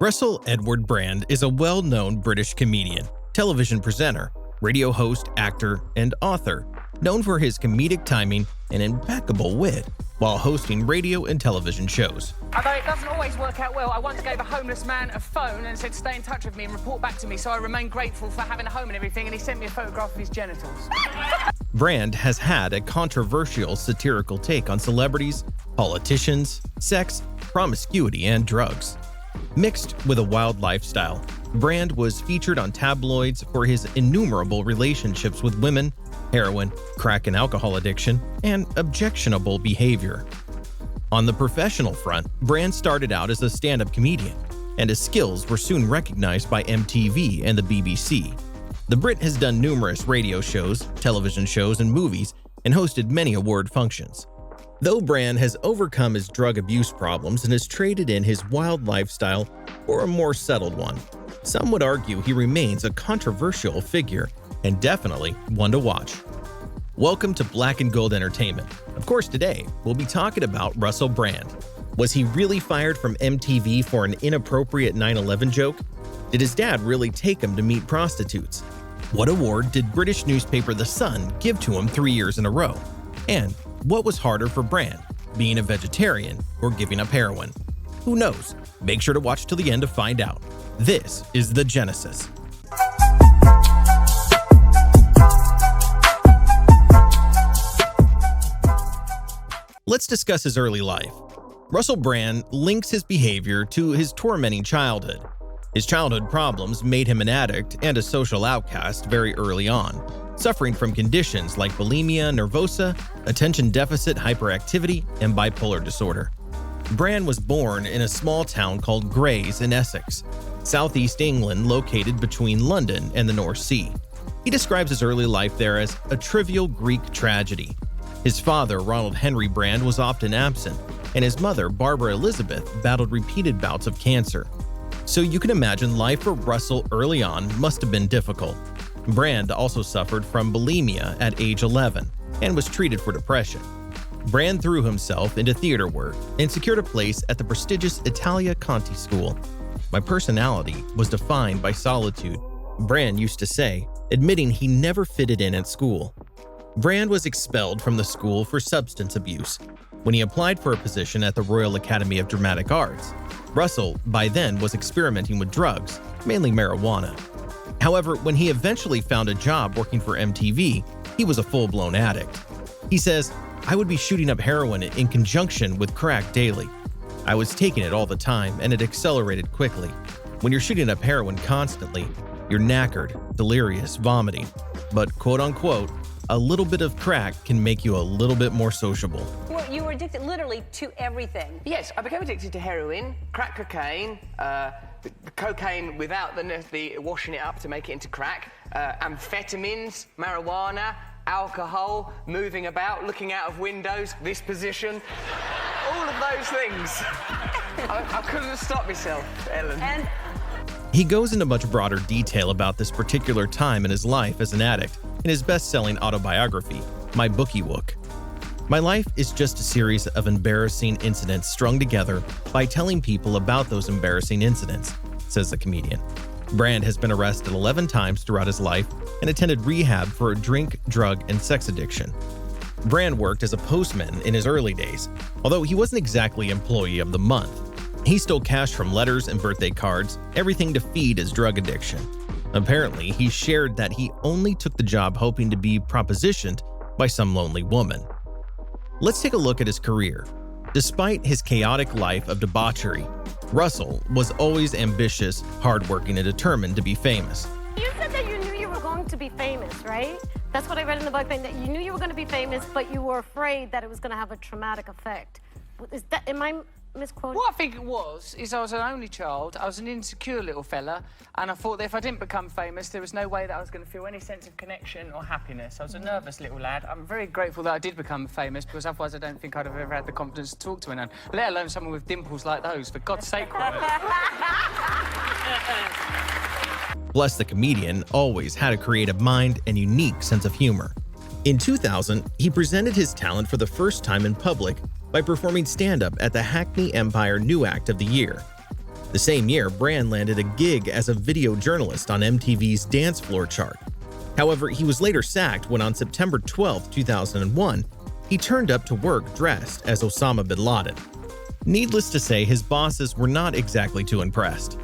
Russell Edward Brand is a well-known British comedian, television presenter, radio host, actor, and author, known for his comedic timing and impeccable wit while hosting radio and television shows. Although it doesn't always work out well, I once gave a homeless man a phone and said stay in touch with me and report back to me, so I remain grateful for having a home and everything, and he sent me a photograph of his genitals. Brand has had a controversial satirical take on celebrities, politicians, sex, promiscuity, and drugs. Mixed with a wild lifestyle, Brand was featured on tabloids for his innumerable relationships with women, heroin, crack and alcohol addiction, and objectionable behavior. On the professional front, Brand started out as a stand-up comedian, and his skills were soon recognized by MTV and the BBC. The Brit has done numerous radio shows, television shows, and movies, and hosted many award functions. Though Brand has overcome his drug abuse problems and has traded in his wild lifestyle for a more settled one, some would argue he remains a controversial figure and definitely one to watch. Welcome to Black and Gold Entertainment. Of course, today we'll be talking about Russell Brand. Was he really fired from MTV for an inappropriate 9/11 joke? Did his dad really take him to meet prostitutes? What award did British newspaper The Sun give to him 3 years in a row? And what was harder for Brand, being a vegetarian or giving up heroin? Who knows? Make sure to watch till the end to find out. This is The Genesis. Let's discuss his early life. Russell Brand links his behavior to his tormenting childhood. His childhood problems made him an addict and a social outcast very early on, suffering from conditions like bulimia nervosa, attention deficit hyperactivity, and bipolar disorder. Brand was born in a small town called Grays in Essex, southeast England, located between London and the North Sea. He describes his early life there as a trivial Greek tragedy. His father, Ronald Henry Brand, was often absent, and his mother, Barbara Elizabeth, battled repeated bouts of cancer. So you can imagine life for Russell early on must have been difficult. Brand also suffered from bulimia at age 11 and was treated for depression. Brand threw himself into theater work and secured a place at the prestigious Italia Conti School. "My personality was defined by solitude," Brand used to say, admitting he never fitted in at school. Brand was expelled from the school for substance abuse. When he applied for a position at the Royal Academy of Dramatic Arts, Russell by then was experimenting with drugs, mainly marijuana. However, when he eventually found a job working for MTV, he was a full-blown addict. He says, "I would be shooting up heroin in conjunction with crack daily. I was taking it all the time, and it accelerated quickly. When you're shooting up heroin constantly, you're knackered, delirious, vomiting. But quote-unquote, a little bit of crack can make you a little bit more sociable." Well, you were addicted literally to everything. Yes, I became addicted to heroin, crack cocaine, cocaine without the washing it up to make it into crack, amphetamines, marijuana, alcohol, moving about, looking out of windows, this position, all of those things. I couldn't stop myself, Ellen. And He goes into much broader detail about this particular time in his life as an addict in his best-selling autobiography, My Bookie Wook. "My life is just a series of embarrassing incidents strung together by telling people about those embarrassing incidents," says the comedian. Brand has been arrested 11 times throughout his life and attended rehab for a drink, drug, and sex addiction. Brand worked as a postman in his early days, although he wasn't exactly Employee of the Month. He stole cash from letters and birthday cards, everything to feed his drug addiction. Apparently, he shared that he only took the job hoping to be propositioned by some lonely woman. Let's take a look at his career. Despite his chaotic life of debauchery, Russell was always ambitious, hardworking, and determined to be famous. You said that you knew you were going to be famous, right? That's what I read in the book, that you knew you were going to be famous, but you were afraid that it was going to have a traumatic effect. Am I misquoting? What I think it was, is I was an only child, I was an insecure little fella, and I thought that if I didn't become famous, there was no way that I was going to feel any sense of connection or happiness. I was a nervous little lad. I'm very grateful that I did become famous, because otherwise I don't think I'd have ever had the confidence to talk to anyone, let alone someone with dimples like those, for God's sake, Robert. Bless the comedian always had a creative mind and unique sense of humor. In 2000, he presented his talent for the first time in public by performing stand-up at the Hackney Empire New Act of the Year. The same year, Brand landed a gig as a video journalist on MTV's Dance Floor chart. However, he was later sacked when on September 12, 2001, he turned up to work dressed as Osama bin Laden. Needless to say, his bosses were not exactly too impressed.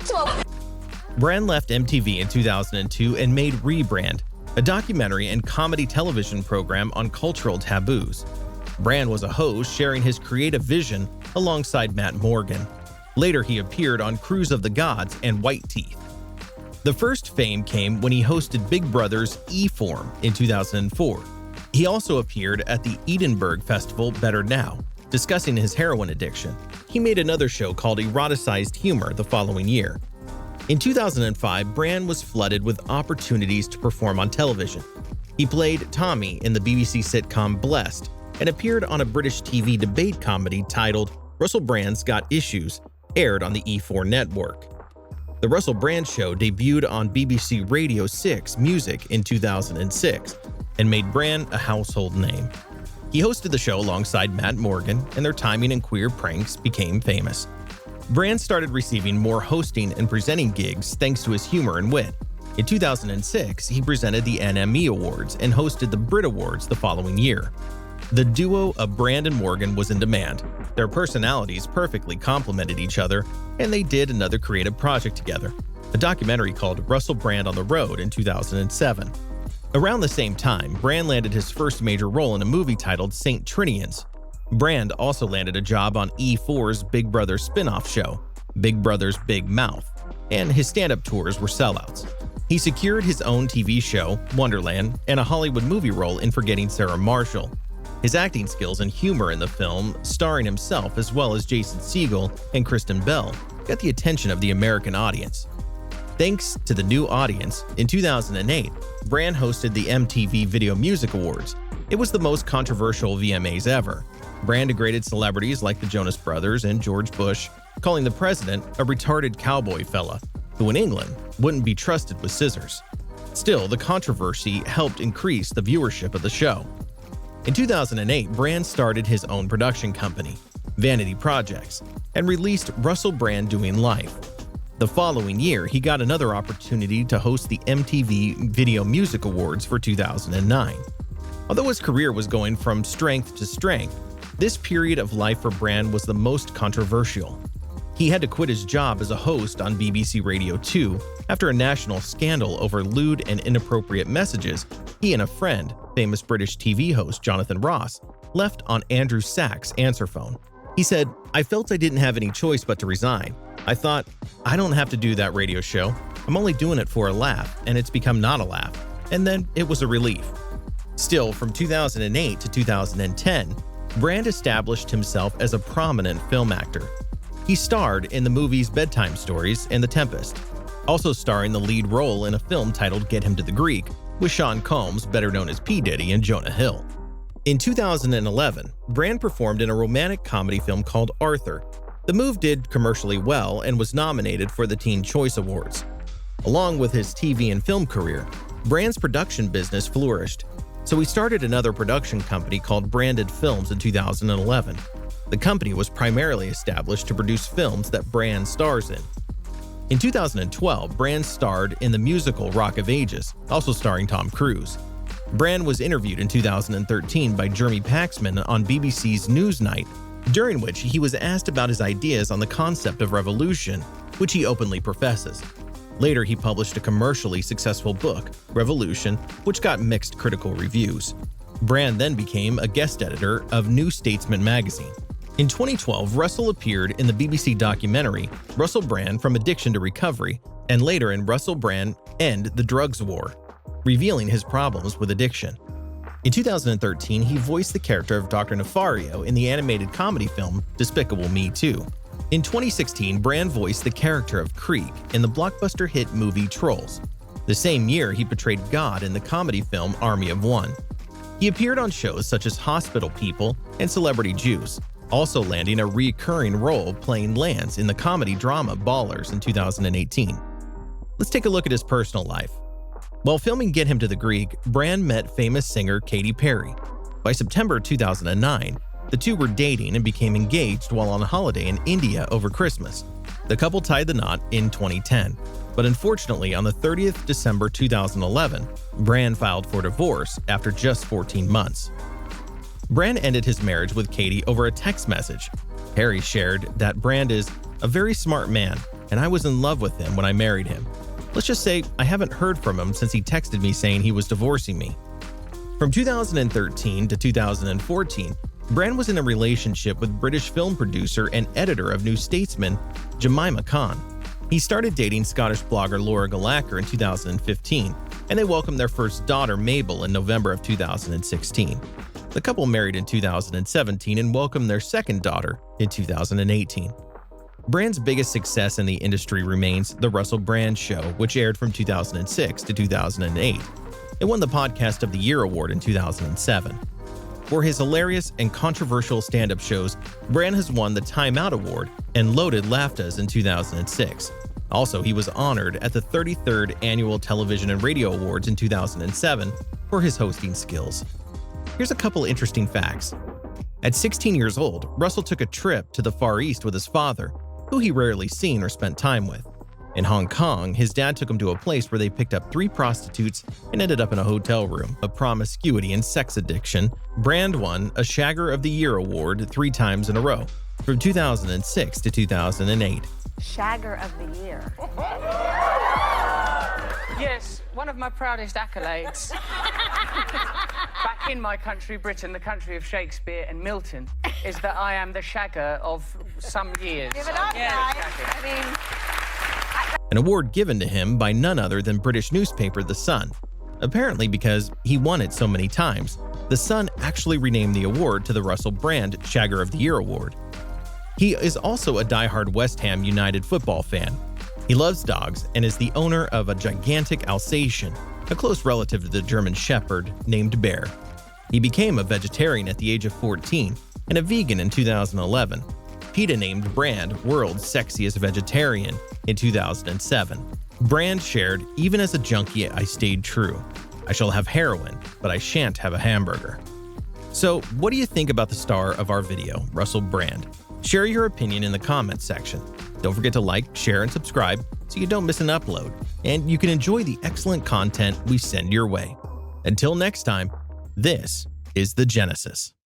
Brand left MTV in 2002 and made Rebrand, a documentary and comedy television program on cultural taboos. Brand was a host sharing his creative vision alongside Matt Morgan. Later, he appeared on Cruise of the Gods and White Teeth. The first fame came when he hosted Big Brother's E-Form in 2004. He also appeared at the Edinburgh Festival Better Now, discussing his heroin addiction. He made another show called Eroticized Humor the following year. In 2005, Brand was flooded with opportunities to perform on television. He played Tommy in the BBC sitcom Blessed and appeared on a British TV debate comedy titled Russell Brand's Got Issues, aired on the E4 network. The Russell Brand Show debuted on BBC Radio 6 Music in 2006 and made Brand a household name. He hosted the show alongside Matt Morgan, and their timing and queer pranks became famous. Brand started receiving more hosting and presenting gigs thanks to his humor and wit. In 2006, he presented the NME Awards and hosted the Brit Awards the following year. The duo of Brand and Morgan was in demand. Their personalities perfectly complemented each other, and they did another creative project together, a documentary called Russell Brand on the Road in 2007. Around the same time, Brand landed his first major role in a movie titled St. Trinians. Brand also landed a job on E4's Big Brother spin-off show, Big Brother's Big Mouth, and his stand-up tours were sellouts. He secured his own TV show, Wonderland, and a Hollywood movie role in Forgetting Sarah Marshall. His acting skills and humor in the film, starring himself as well as Jason Segel and Kristen Bell, got the attention of the American audience. Thanks to the new audience, in 2008, Brand hosted the MTV Video Music Awards. It was the most controversial VMAs ever. Brand degraded celebrities like the Jonas Brothers and George Bush, calling the president a retarded cowboy fella, who in England wouldn't be trusted with scissors. Still, the controversy helped increase the viewership of the show. In 2008, Brand started his own production company, Vanity Projects, and released Russell Brand Doing Life. The following year, he got another opportunity to host the MTV Video Music Awards for 2009. Although his career was going from strength to strength, this period of life for Brand was the most controversial. He had to quit his job as a host on BBC Radio 2 after a national scandal over lewd and inappropriate messages he and a friend, famous British TV host Jonathan Ross, left on Andrew Sachs' answer phone. He said, "I felt I didn't have any choice but to resign. I thought, I don't have to do that radio show. I'm only doing it for a laugh, and it's become not a laugh. And then it was a relief." Still, from 2008 to 2010, Brand established himself as a prominent film actor. He starred in the movies Bedtime Stories and The Tempest, also starring the lead role in a film titled Get Him to the Greek, with Sean Combs, better known as P. Diddy, and Jonah Hill. In 2011, Brand performed in a romantic comedy film called Arthur. The move did commercially well and was nominated for the Teen Choice Awards. Along with his TV and film career, Brand's production business flourished, so he started another production company called Branded Films in 2011. The company was primarily established to produce films that Brand stars in. In 2012, Brand starred in the musical Rock of Ages, also starring Tom Cruise. Brand was interviewed in 2013 by Jeremy Paxman on BBC's Newsnight, during which he was asked about his ideas on the concept of revolution, which he openly professes. Later, he published a commercially successful book, Revolution, which got mixed critical reviews. Brand then became a guest editor of New Statesman magazine. In 2012, Russell appeared in the BBC documentary Russell Brand From Addiction to Recovery, and later in Russell Brand End the Drugs War, revealing his problems with addiction. In 2013, he voiced the character of Dr. Nefario in the animated comedy film Despicable Me 2. In 2016, Brand voiced the character of Creek in the blockbuster hit movie Trolls. The same year, he portrayed God in the comedy film Army of One. He appeared on shows such as Hospital People and Celebrity Juice, also landing a recurring role playing Lance in the comedy drama Ballers in 2018. Let's take a look at his personal life. While filming Get Him to the Greek, Brand met famous singer Katy Perry. By September 2009, The two were dating and became engaged while on holiday in India over Christmas. The couple tied the knot in 2010, but unfortunately on the 30th December 2011, Brand filed for divorce after just 14 months. Brand ended his marriage with Katie over a text message. Harry shared that Brand is a very smart man, and I was in love with him when I married him. Let's just say I haven't heard from him since he texted me saying he was divorcing me. From 2013 to 2014, Brand was in a relationship with British film producer and editor of New Statesman, Jemima Khan. He started dating Scottish blogger Laura Gallagher in 2015, and they welcomed their first daughter Mabel in November of 2016. The couple married in 2017 and welcomed their second daughter in 2018. Brand's biggest success in the industry remains The Russell Brand Show, which aired from 2006 to 2008. It won the Podcast of the Year award in 2007. For his hilarious and controversial stand-up shows, Brand has won the Time Out Award and Loaded Laftas in 2006. Also, he was honored at the 33rd Annual Television and Radio Awards in 2007 for his hosting skills. Here's a couple interesting facts. At 16 years old, Russell took a trip to the Far East with his father, who he rarely seen or spent time with. In Hong Kong, his dad took him to a place where they picked up 3 prostitutes and ended up in a hotel room of promiscuity and sex addiction. Brand won a Shagger of the Year award 3 times in a row, from 2006 to 2008. Shagger of the Year. Yes, one of my proudest accolades. Back in my country, Britain, the country of Shakespeare and Milton, is that I am the shagger of some years. Give it up, guys. I mean, An award given to him by none other than British newspaper The Sun. Apparently because he won it so many times, The Sun actually renamed the award to the Russell Brand Shagger of the Year award. He is also a diehard West Ham United football fan. He loves dogs and is the owner of a gigantic Alsatian, a close relative to the German Shepherd named Bear. He became a vegetarian at the age of 14 and a vegan in 2011. PETA named Brand World's Sexiest Vegetarian in 2007. Brand shared, "Even as a junkie, I stayed true. I shall have heroin, but I shan't have a hamburger." So, what do you think about the star of our video, Russell Brand? Share your opinion in the comments section. Don't forget to like, share, and subscribe so you don't miss an upload, and you can enjoy the excellent content we send your way. Until next time, this is The Genesis.